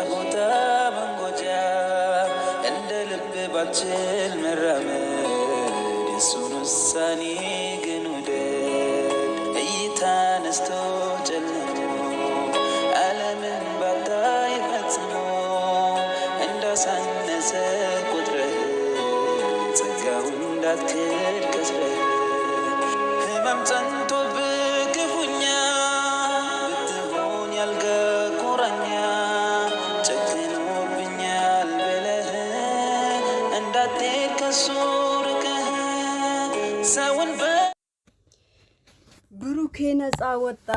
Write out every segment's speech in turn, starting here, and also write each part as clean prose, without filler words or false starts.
ቦታ መንጎጃ እንደ ልብ ባችል መራመድ የሱን ውሳኔ ግን ውደድ እይታ ነስቶ ጨልሞ ዓለምን ባታይ ፈጽሞ እንዳሳነሰ ቁጥረህ ጸጋው እንዳትክድ ከስረህ ህመም ጸንቶብህ ክፉኛ ብትሆን ያልጋ ቁራኛ ጨክኖብኛል ብለህ እንዳትሄድ ከሱ ርቀህ ሰውን ብሩኬ ነፃ ወጣ።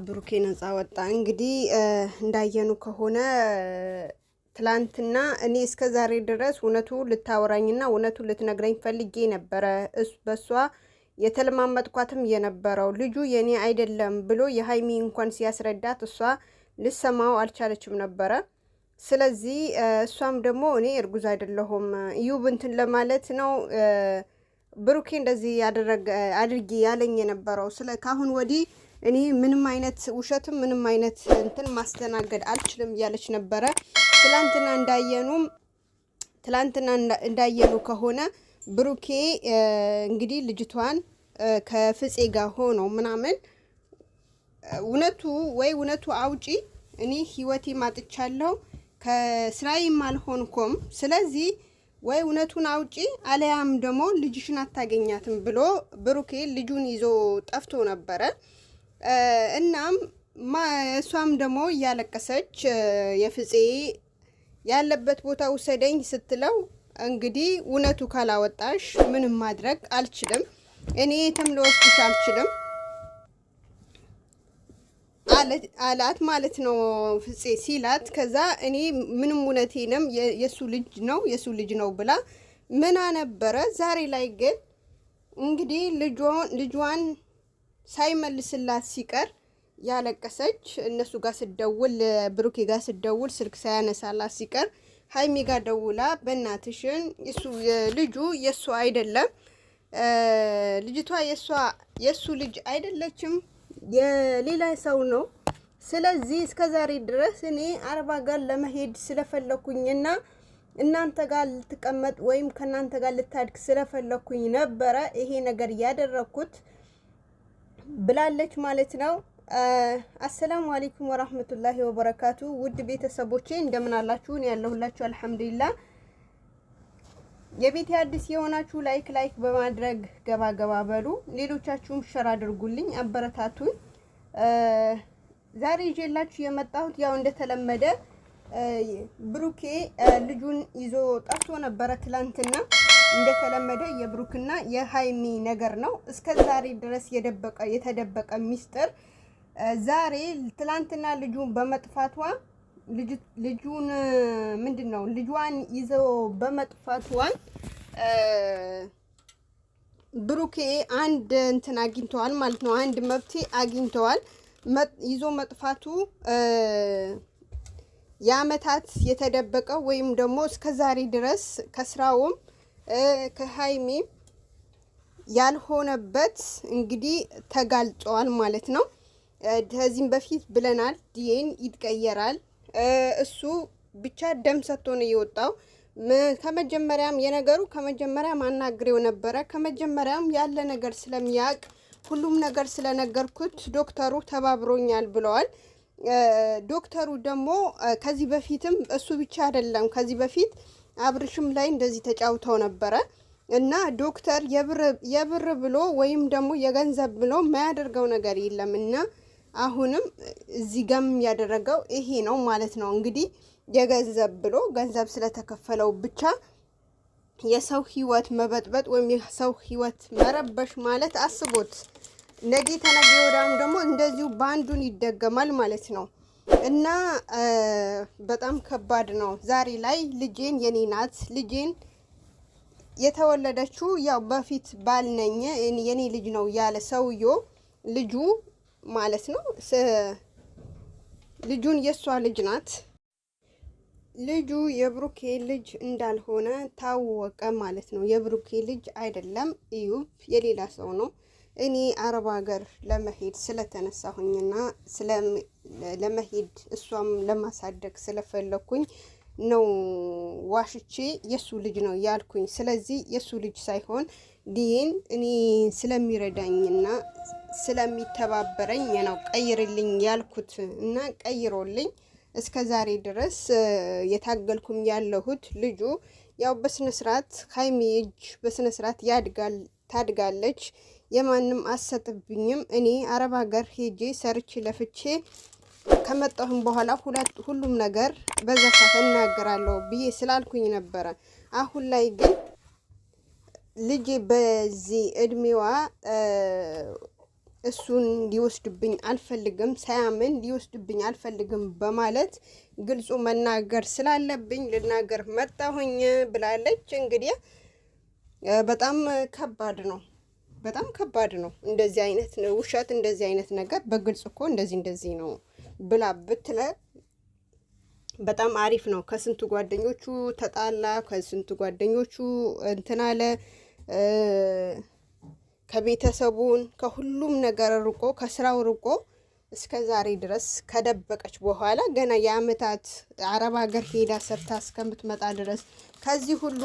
ብሩኬ ነፃ ወጣ። እንግዲህ እንዳየኑ ከሆነ ትላንትና እኔ እስከ ዛሬ ድረስ እውነቱ ልታወራኝና እውነቱ ልትነግረኝ ፈልጌ ነበረ። በሷ የተለማመጥኳትም የነበረው ልጁ የኔ አይደለም ብሎ የሃይሚ እንኳን ሲያስረዳት እሷ ልሰማው አልቻለችም ነበረ። ስለዚህ እሷም ደግሞ እኔ እርጉዝ አይደለሁም ዩብ እንትን ለማለት ነው ብሩኬ እንደዚህ አድርጊ ያለኝ የነበረው። ስለ ካሁን ወዲህ እኔ ምንም አይነት ውሸትም ምንም አይነት እንትን ማስተናገድ አልችልም እያለች ነበረ። ትላንትና እንዳየኑ ከሆነ ብሩኬ እንግዲህ ልጅቷን ከፍፄ ጋር ሆኖ ምናምን እውነቱ አውጪ እኔ ህይወቴ ማጥቻለሁ ከስራዬም አልሆንኩም። ስለዚህ ወይ እውነቱን አውጪ አለያም ደግሞ ልጅሽን አታገኛትም ብሎ ብሩኬ ልጁን ይዞ ጠፍቶ ነበረ። እናም እሷም ደግሞ እያለቀሰች የፍፄ ያለበት ቦታ ውሰደኝ ስትለው እንግዲህ እውነቱ ካላወጣሽ ምንም ማድረግ አልችልም፣ እኔ የትም ልወስድሽ አልችልም አላት ማለት ነው ፍፄ ሲላት። ከዛ እኔ ምንም እውነቴንም የሱ ልጅ ነው ብላ ምና ነበረ። ዛሬ ላይ ግን እንግዲህ ልጇን ሳይመልስላት ሲቀር ያለቀሰች እነሱ ጋር ስደውል ብሩኬ ጋር ስደውል ስልክ ሳያነሳላት ሲቀር ሃይሚ ጋር ደውላ በእናትሽን ልጁ የሱ አይደለም፣ ልጅቷ የሱ ልጅ አይደለችም የሌላ ሰው ነው። ስለዚህ እስከዛሬ ድረስ እኔ አረባ ጋር ለመሄድ ስለፈለኩኝና እናንተ ጋር ልትቀመጥ ወይም ከናንተ ጋር ልታድግ ስለፈለኩኝ ነበረ ይሄ ነገር ያደረኩት ብላለች ማለት ነው። አሰላሙ አለይኩም ወራህመቱላሂ ወበረካቱ። ውድ ቤተሰቦቼ እንደምን አላችሁ? እኔ ያለሁላችሁ አልሐምዱሊላህ። የቤት አዲስ የሆናችሁ ላይክ በማድረግ ገባ በሉ። ሌሎቻችሁም ሸር አድርጉልኝ፣ አበረታቱኝ። ዛሬ ይዤላችሁ የመጣሁት ያው እንደተለመደ ብሩኬ ልጁን ይዞ ጠፍቶ ነበረ ትላንትና። እንደተለመደ የብሩክና የሃይሚ ነገር ነው እስከ ዛሬ ድረስ የተደበቀ ሚስጥር። ዛሬ ትላንትና ልጁን በመጥፋቷ ልጇን ይዞ በመጥፋቷን ብሩኬ አንድ እንትን አግኝተዋል ማለት ነው። አንድ መብቴ አግኝተዋል። ይዞ መጥፋቱ የአመታት የተደበቀው ወይም ደግሞ እስከዛሬ ድረስ ከስራውም ከሃይሚ ያልሆነበት እንግዲህ ተጋልጧል ማለት ነው። ከዚህም በፊት ብለናል ዲኤን ይቀየራል። እሱ ብቻ ደም ሰጥቶ ነው የወጣው። ከመጀመሪያም አናግሬው ነበረ። ከመጀመሪያም ያለ ነገር ስለሚያውቅ ሁሉም ነገር ስለነገርኩት ዶክተሩ ተባብሮኛል ብለዋል። ዶክተሩ ደግሞ ከዚህ በፊትም እሱ ብቻ አይደለም ከዚህ በፊት አብርሽም ላይ እንደዚህ ተጫውተው ነበረ እና ዶክተር የብር ብሎ ወይም ደግሞ የገንዘብ ብሎ የማያደርገው ነገር የለም እና አሁንም እዚህ ጋም ያደረገው ይሄ ነው ማለት ነው። እንግዲህ የገንዘብ ብሎ ገንዘብ ስለተከፈለው ብቻ የሰው ህይወት መበጥበጥ ወይም የሰው ህይወት መረበሽ ማለት አስቦት ነገ ተነገ ወዲያም ደግሞ እንደዚሁ ባንዱን ይደገማል ማለት ነው እና በጣም ከባድ ነው። ዛሬ ላይ ልጄን የኔ ናት ልጄን የተወለደችው ያው በፊት ባልነኝ የኔ ልጅ ነው ያለ ሰውዬው ልጁ ማለት ነው ልጁን የሷ ልጅ ናት። ልጁ የብሩኬ ልጅ እንዳልሆነ ታወቀ ማለት ነው። የብሩኬ ልጅ አይደለም፣ ኢዩብ የሌላ ሰው ነው። እኔ አረብ ሀገር ለመሄድ ስለተነሳሁኝና ለመሄድ እሷም ለማሳደግ ስለፈለኩኝ ነው ዋሽቼ የሱ ልጅ ነው ያልኩኝ። ስለዚህ የሱ ልጅ ሳይሆን ዲን እኔ ስለሚረዳኝና ስለሚተባበረኝ ነው ቀይርልኝ ያልኩት እና ቀይሮልኝ እስከ ዛሬ ድረስ የታገልኩም ያለሁት። ልጁ ያው በስነ ስርዓት ሀይሚ እጅ በስነ ስርዓት ታድጋለች። የማንም አሰጥብኝም። እኔ አረብ ሀገር ሄጄ ሰርቼ ለፍቼ ከመጣሁም በኋላ ሁሉም ነገር በዛ ሰዓት እናገራለሁ ብዬ ስላልኩኝ ነበረ። አሁን ላይ ግን ልጄ በዚህ እድሜዋ እሱን ሊወስድብኝ አልፈልግም፣ ሳያምን ሊወስድብኝ አልፈልግም በማለት ግልጹ መናገር ስላለብኝ ልናገር መጣሁኝ ብላለች። እንግዲህ በጣም ከባድ ነው፣ በጣም ከባድ ነው። እንደዚህ አይነት ውሸት፣ እንደዚህ አይነት ነገር በግልጽ እኮ እንደዚህ ነው ብላ ብትለ በጣም አሪፍ ነው። ከስንቱ ጓደኞቹ ተጣላ፣ ከስንቱ ጓደኞቹ እንትን አለ፣ ከቤተሰቡን ከሁሉም ነገር ርቆ ከስራው ርቆ እስከ ዛሬ ድረስ ከደበቀች በኋላ ገና የአመታት አረብ ሀገር ሄዳ ሰርታ እስከምትመጣ ድረስ ከዚህ ሁሉ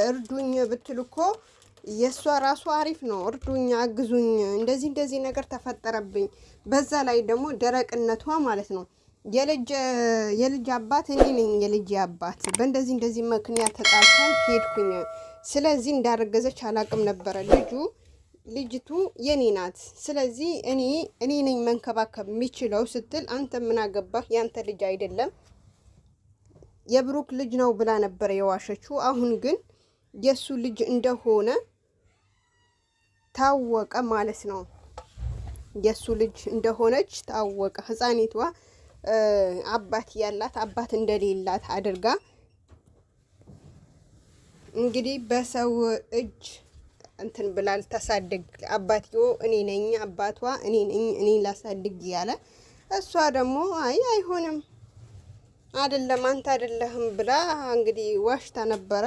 እርዱኝ ብትል እኮ የእሷ ራሱ አሪፍ ነው። እርዱኝ፣ አግዙኝ፣ እንደዚህ ነገር ተፈጠረብኝ። በዛ ላይ ደግሞ ደረቅነቷ ማለት ነው። የልጅ አባት እኔ ነኝ፣ የልጅ አባት በእንደዚህ ምክንያት ተጣልተን ሄድኩኝ። ስለዚህ እንዳረገዘች አላቅም ነበረ። ልጅቱ የኔ ናት። ስለዚህ እኔ ነኝ መንከባከብ የሚችለው ስትል አንተ ምን አገባህ? ያንተ ልጅ አይደለም የብሩክ ልጅ ነው ብላ ነበረ የዋሸችው። አሁን ግን የሱ ልጅ እንደሆነ ታወቀ ማለት ነው። የሱ ልጅ እንደሆነች ታወቀ። ህፃኒቷ አባት ያላት አባት እንደሌላት አድርጋ እንግዲህ በሰው እጅ እንትን ብላል ታሳድግ። አባትዮ እኔ ነኝ አባቷ እኔ ነኝ እኔ ላሳድግ ያለ እሷ ደግሞ አይሆንም አይደለም አንተ አይደለህም ብላ እንግዲህ ዋሽታ ነበረ።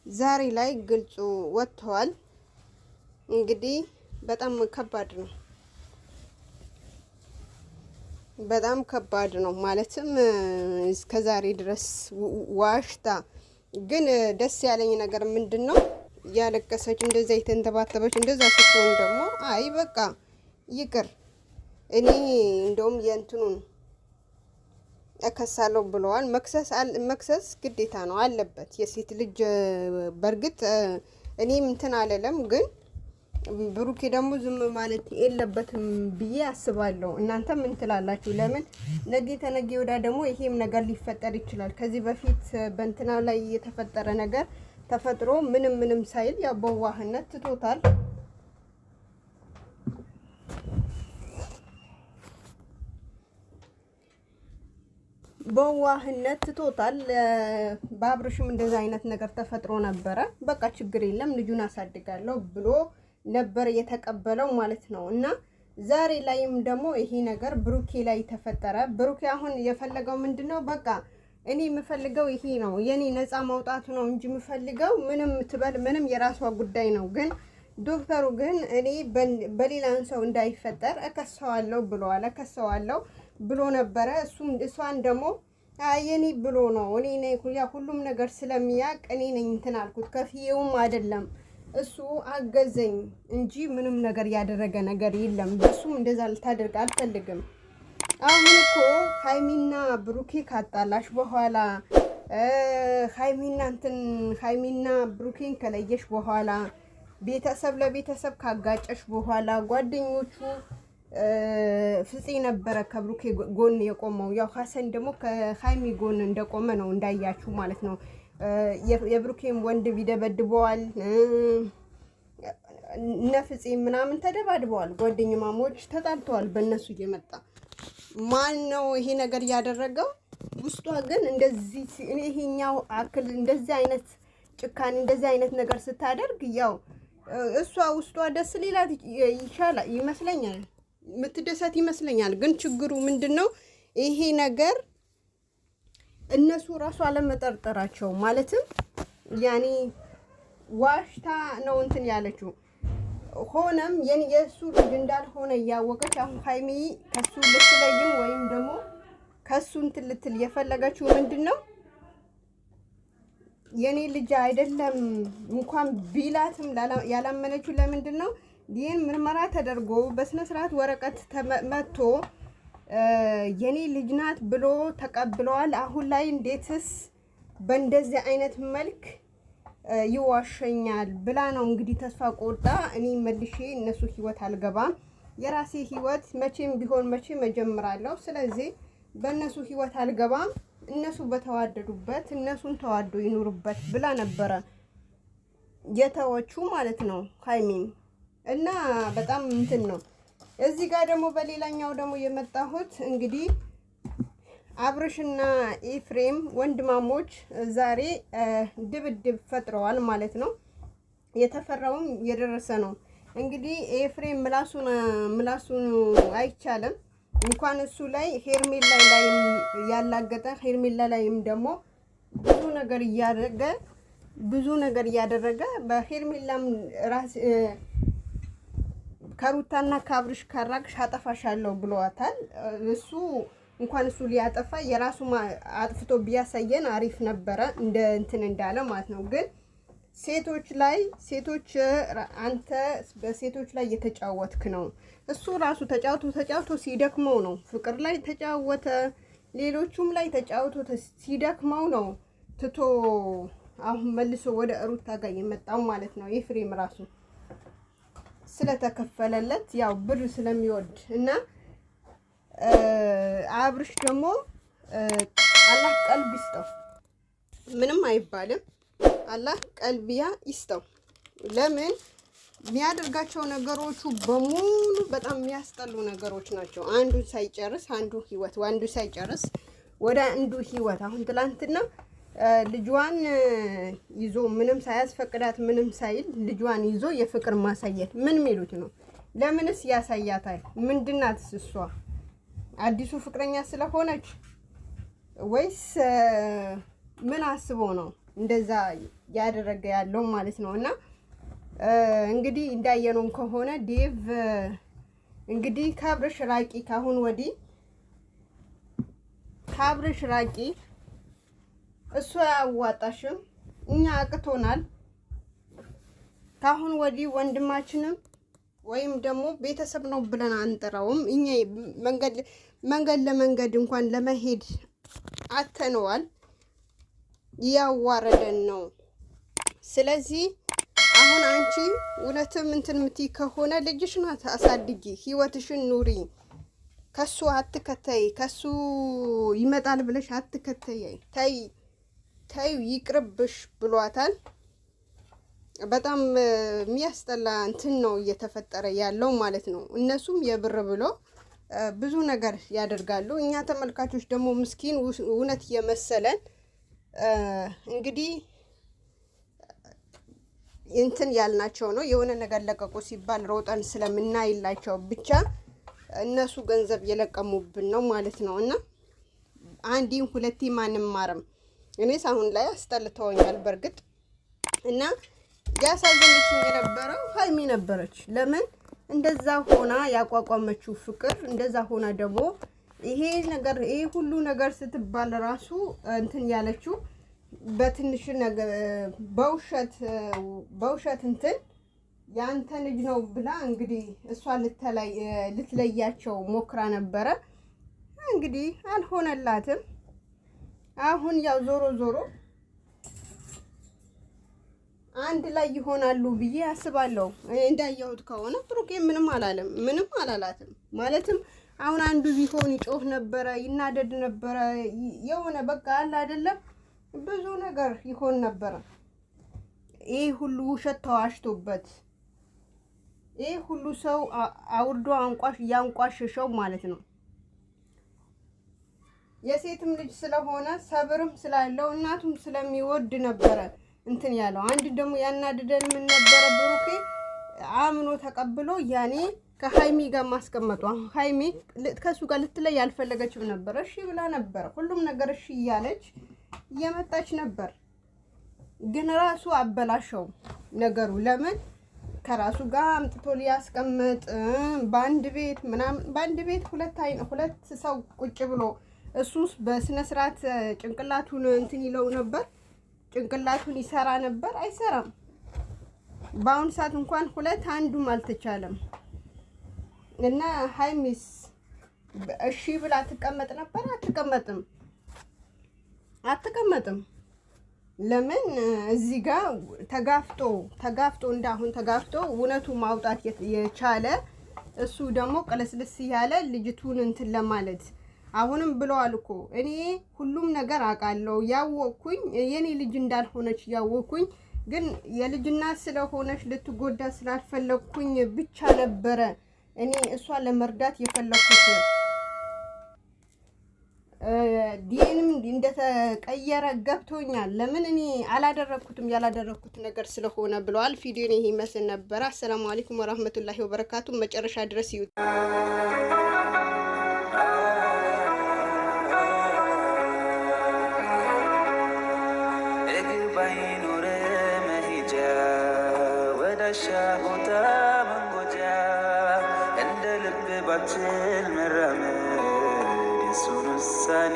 ዛሬ ላይ ግልጹ ወጥቷል። እንግዲህ በጣም ከባድ ነው፣ በጣም ከባድ ነው። ማለትም እስከ ዛሬ ድረስ ዋሽታ ግን ደስ ያለኝ ነገር ምንድነው ያለቀሰች እንደዛ የተንተባተበች እንደዛ ስትሆን ደግሞ አይ በቃ ይቅር እኔ እንደውም የእንትኑን እከሳለሁ ብለዋል። መክሰስ ግዴታ ነው አለበት የሴት ልጅ። በርግጥ እኔም እንትን አለለም፣ ግን ብሩኬ ደግሞ ዝም ማለት የለበትም ብዬ አስባለሁ። እናንተ ምን ትላላችሁ? ለምን ነገ ተነገ ወዲያ ደግሞ ይሄም ነገር ሊፈጠር ይችላል። ከዚህ በፊት በእንትና ላይ የተፈጠረ ነገር ተፈጥሮ ምንም ሳይል ያው በዋህነት ትቶታል። በዋህነት ትቶታል። በአብርሽም እንደዛ አይነት ነገር ተፈጥሮ ነበረ። በቃ ችግር የለም ልጁን አሳድጋለሁ ብሎ ነበር የተቀበለው ማለት ነው። እና ዛሬ ላይም ደግሞ ይሄ ነገር ብሩኬ ላይ ተፈጠረ። ብሩኬ አሁን የፈለገው ምንድነው? በቃ እኔ የምፈልገው ይሄ ነው፣ የኔ ነፃ ማውጣቱ ነው እንጂ የምፈልገው ምንም ትበል ምንም የራሷ ጉዳይ ነው። ግን ዶክተሩ ግን እኔ በሌላን ሰው እንዳይፈጠር እከሰዋለሁ ብለዋል። እከሰዋለሁ ብሎ ነበረ። እሷን ደግሞ የኔ ብሎ ነው እኔ ነኝ ሁሉም ነገር ስለሚያቅ እኔ ነኝ እንትን አልኩት። ከፍዬውም አይደለም እሱ አገዘኝ እንጂ ምንም ነገር ያደረገ ነገር የለም። በሱም እንደዛ ልታደርግ አልፈልግም። አሁን እኮ ሃይሚና ብሩኬ ካጣላሽ በኋላ ሃይሚና ብሩኬን ከለየሽ በኋላ ቤተሰብ ለቤተሰብ ካጋጨሽ በኋላ ጓደኞቹ ፍፄ ነበረ ከብሩኬ ጎን የቆመው። ያው ሀሰን ደግሞ ከሃይሚ ጎን እንደቆመ ነው እንዳያችሁ ማለት ነው። የብሩኬም ወንድ ቢደበድበዋል እነ ፍፄ ምናምን ተደባድበዋል። ጓደኛማሞች ተጣልተዋል በእነሱ እየመጣ ማን ነው ይሄ ነገር ያደረገው? ውስጧ ግን እንደዚህ ይሄኛው አክል እንደዚህ አይነት ጭካኔ እንደዚህ አይነት ነገር ስታደርግ ያው እሷ ውስጧ ደስ ሊላት ይሻላል ይመስለኛል፣ የምትደሰት ይመስለኛል። ግን ችግሩ ምንድነው? ይሄ ነገር እነሱ ራሱ አለመጠርጠራቸው ማለትም ያኔ ዋሽታ ነው እንትን ያለችው። ሆነም የሱ ልጅ እንዳልሆነ እያወቀች አሁን ሀይሚ ከሱ ልትለይም ወይም ደግሞ ከሱ እንትን ልትል የፈለገችው ምንድነው የኔ ልጅ አይደለም እንኳን ቢላትም ያላመነችው ለምንድነው ይሄን ምርመራ ተደርጎ በስነ ስርዓት ወረቀት ተመቶ የኔ ልጅ ናት ብሎ ተቀብለዋል። አሁን ላይ እንዴትስ በእንደዚህ አይነት መልክ ይዋሸኛል ብላ ነው እንግዲህ ተስፋ ቆርጣ እኔ መልሼ እነሱ ህይወት አልገባም፣ የራሴ ህይወት መቼም ቢሆን መቼ መጀመራለሁ፣ ስለዚህ በእነሱ ህይወት አልገባም፣ እነሱ በተዋደዱበት እነሱን ተዋዶ ይኖሩበት ብላ ነበረ የተወቹ ማለት ነው ሀይሚን። እና በጣም እንትን ነው። እዚህ ጋር ደግሞ በሌላኛው ደግሞ የመጣሁት እንግዲህ አብርሽና ኤፍሬም ወንድማሞች ዛሬ ድብድብ ፈጥረዋል ማለት ነው። የተፈራውም የደረሰ ነው። እንግዲህ ኤፍሬም ምላሱን አይቻልም እንኳን እሱ ላይ ሄርሜላ ላይ ያላገጠ ሄርሜላ ላይም ደግሞ ብዙ ነገር እያደረገ በሄርሜላም ራስ ከሩታና ከአብርሽ ካራቅሽ አጠፋሻለሁ ብለዋታል። እሱ እንኳን እሱ ሊያጠፋ የራሱ አጥፍቶ ቢያሳየን አሪፍ ነበረ እንደ እንትን እንዳለ ማለት ነው። ግን አንተ በሴቶች ላይ እየተጫወትክ ነው። እሱ ራሱ ተጫውቶ ሲደክመው ነው ፍቅር ላይ ተጫወተ፣ ሌሎቹም ላይ ተጫውቶ ሲደክመው ነው ትቶ አሁን መልሶ ወደ ሩታ ጋር የመጣው ማለት ነው። ኤፍሬም ራሱ ስለተከፈለለት ያው ብር ስለሚወድ እና አብርሽ ደግሞ አላህ ቀልብ ይስጠው፣ ምንም አይባልም። አላህ ቀልቢያ ይስጠው። ለምን የሚያደርጋቸው ነገሮቹ በሙሉ በጣም የሚያስጠሉ ነገሮች ናቸው። አንዱን ሳይጨርስ ወደ አንዱ ህይወት አሁን ትላንትና ልጇን ይዞ ምንም ሳያስፈቅዳት ምንም ሳይል ልጇን ይዞ የፍቅር ማሳየት ምን ሚሉት ነው? ለምንስ ያሳያታል? ምንድናትስ እሷ? አዲሱ ፍቅረኛ ስለሆነች ወይስ ምን አስቦ ነው እንደዛ ያደረገ ያለው ማለት ነው? እና እንግዲህ እንዳየነው ከሆነ ዴቭ እንግዲህ ከአብርሽ ራቂ፣ ካሁን ወዲህ ከአብርሽ ራቂ፣ እሱ አያዋጣሽም፣ እኛ አቅቶናል። ካሁን ወዲህ ወንድማችንም ወይም ደግሞ ቤተሰብ ነው ብለን አንጠራውም። እኛ መንገድ ለመንገድ እንኳን ለመሄድ አተነዋል። ያዋረደን ነው። ስለዚህ አሁን አንቺ እውነትም እንትን ምትይ ከሆነ ልጅሽን አሳድጊ፣ ህይወትሽን ኑሪ፣ ከሱ አትከተይ፣ ከሱ ይመጣል ብለሽ አትከተይ፣ ተይ ይቅርብሽ ብሏታል። በጣም የሚያስጠላ እንትን ነው እየተፈጠረ ያለው ማለት ነው። እነሱም የብር ብሎ ብዙ ነገር ያደርጋሉ። እኛ ተመልካቾች ደግሞ ምስኪን እውነት የመሰለን እንግዲህ እንትን ያልናቸው ነው። የሆነ ነገር ለቀቁ ሲባል ሮጠን ስለምናይላቸው ብቻ እነሱ ገንዘብ የለቀሙብን ነው ማለት ነው። እና አንዲም ሁለቴም አንማርም። እኔስ አሁን ላይ አስጠልተውኛል በርግጥ። እና ያሳዘነችኝ የነበረው ሀይሚ ነበረች። ለምን እንደዛ ሆና ያቋቋመችው ፍቅር እንደዛ ሆና ደግሞ ይሄ ሁሉ ነገር ስትባል ራሱ እንትን ያለችው በትንሽ ነገር በውሸት እንትን ያንተ ልጅ ነው ብላ እንግዲህ እሷ ልትለያቸው ሞክራ ነበረ። እንግዲህ አልሆነላትም። አሁን ያው ዞሮ አንድ ላይ ይሆናሉ ብዬ አስባለሁ። እንዳየሁት ከሆነ ብሩኬ ምንም አላላትም ማለትም አሁን አንዱ ቢሆን ይጮህ ነበረ፣ ይናደድ ነበረ፣ የሆነ በቃ አለ አይደለም ብዙ ነገር ይሆን ነበረ። ይሄ ሁሉ ውሸት ተዋሽቶበት ይሄ ሁሉ ሰው አውርዶ ያንቋሽሸው ማለት ነው። የሴትም ልጅ ስለሆነ ሰብርም ስላለው እናቱም ስለሚወድ ነበረ እንትን ያለው። አንድ ደግሞ ያናደደን ምን ነበረ ብሩኬ አምኖ ተቀብሎ ያኔ ከሀይሚ ጋር ማስቀመጡ። ሀይሚ ከሱ ጋር ልትለይ ያልፈለገችው ነበር። እሺ ብላ ነበር ሁሉም ነገር እሺ እያለች እየመጣች ነበር። ግን ራሱ አበላሸው ነገሩ። ለምን ከራሱ ጋር አምጥቶ ሊያስቀምጥ በአንድ ቤት ምናምን በአንድ ቤት ሁለት ሰው ቁጭ ብሎ እሱስ በስነ ስርዓት ጭንቅላቱን እንትን ይለው ነበር፣ ጭንቅላቱን ይሰራ ነበር። አይሰራም። በአሁን ሰዓት እንኳን ሁለት አንዱም አልተቻለም። እና ሀይሚስ እሺ ብላ ትቀመጥ ነበር? አትቀመጥም። ለምን እዚህ ጋር ተጋፍጦ እንዳሁን ተጋፍጦ እውነቱ ማውጣት የቻለ እሱ ደግሞ ቀለስልስ ያለ ልጅቱን እንትን ለማለት አሁንም ብለዋል እኮ እኔ ሁሉም ነገር አውቃለሁ ያወቅኩኝ የኔ ልጅ እንዳልሆነች ያወቅኩኝ ግን የልጅና ስለሆነች ልትጎዳ ስላልፈለኩኝ ብቻ ነበረ እኔ እሷን ለመርዳት የፈለኩት። ዲኤንም እንደተቀየረ ገብቶኛል። ለምን እኔ አላደረኩትም ያላደረኩት ነገር ስለሆነ ብለዋል። ቪዲዮን ይሄ መስል ነበር። አሰላሙ አለይኩም ወራህመቱላሂ ወበረካቱ። መጨረሻ ድረስ ይዩት። ሻቦታ መንጎጃ እንደ ልብ ባችል መራመድ የሱን ውሳኔ